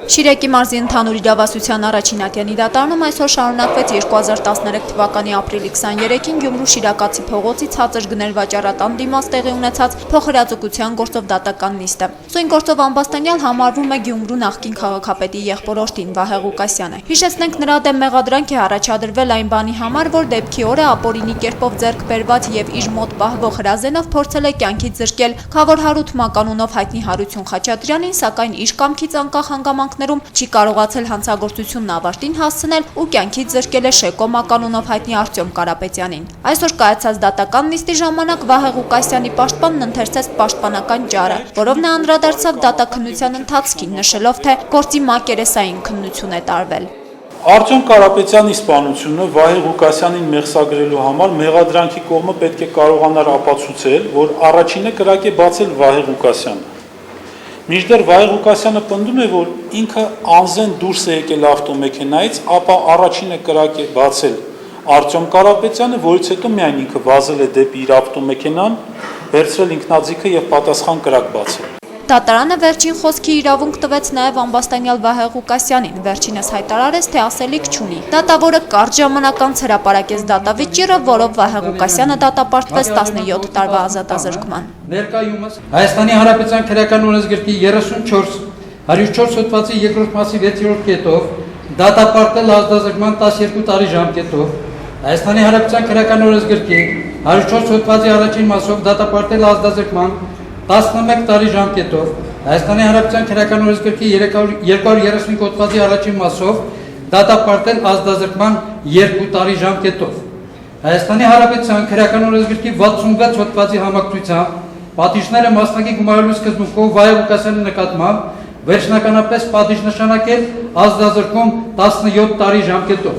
Շիրեկի մարզի ընդհանուր իրավասության առաջին ատյանի դատարանում այսօր շարունակվեց 2013 թվականի ապրիլի 23-ին Գյումրու Շիրակացի փողոցի ցածր գներ վաճառատան դիմաց տեղի ունեցած փոխհրաձգության գործով դատական նիստը։ Սույն գործով ամբաստանյալ համարվում է Գյումրու նախկին քաղաքապետի եղբորորդին Վահե Ղուկասյանը։ Հիշեցնենք, նրա դեմ մեղադրանք է առաջադրվել այն բանի համար, որ դեպքի օրը ապօրինի կերպով ձեռք բերված եւ իր մոտ պահվող հրազենով փորձել է կյանքից զրկել Խավոր Հարութ մականունով հայտնի Հարություն Խաչատրյանին, սակայն իր կամքից անկախ հանգամանքներում չի կարողացել հանցագործությունն ավարտին հասցնել ու կյանքից զրկել է Շեկո մականունով հայտնի Արտյոմ Կարապետյանին։ Այսօր կայացած դատական նիստի ժամանակ Վահե Ղուկասյանի պաշտպանն ընթերցեց պաշտպանական ճարը, որով նա անդրադարձավ դատաքննության ընթացքին, նշելով, թե գործի մակերեսային քննություն է տարվել։ Արտյոմ Կարապետյանի սպանությունը Վահե Ղուկասյանին մեղսագրելու համար մեղադրանքի կողմը պետք է կարողանար ապացուցել, որ առաջինը կրակ է բացել Վահե Ղուկասյանը։ Մինչդեռ Վահե Ղուկասյանը պնդում է, որ ինքը անզեն դուրս է եկել ավտոմեքենայից, ապա առաջինը կրակ է բացել Արտյոմ Կարապետյանը, որից հետո միայն ինքը վազել է դեպի իր ավտոմեքենան, վերցրել ինքնաձիգը եւ պատասխան կրակ բացել։ Դատարանը վերջին խոսքի իրավունք տվեց նաև ամբաստանյալ Վահե Ղուկասյանին, վերջինս հայտարարեց, թե ասելիք չունի։ Դատավորը կարճ ժամանակ անց հրապարակեց դատավճիռը, որով Վահե Ղուկասյանը դատապարտվեց 17 տարվա ազատազրկման։ Ներկայումս Հայաստանի Հանրապետության քրեական օրենսգրքի 34 հոդվածի 2-րդ մասի 6-րդ կետով դատապարտել ազատազրկման 12 տարի ժամկետով, Հայաստանի Հանրապետության քրեական օրենսգրքի 104 հոդվածի առաջին մասով դատապարտել ազատազրկման 11 տարի ժամկետով, Հայաստանի Հանրապետության քրեական օրենսգրքի 235 հոդվածի առաջին մասով դատապարտել ազատազրկման 2 տարի ժամկետով, Հայաստանի Հանրապետության քրեական օրենսգրքի 66 հոդվածի համակցությամբ պատիժները մասնակի գումարելու սկզբունքով Վահե Ղուկասյանի նկատմամբ վերջնականապես պատիժ նշանակել ազատազրկում 17 տարի ժամկետով։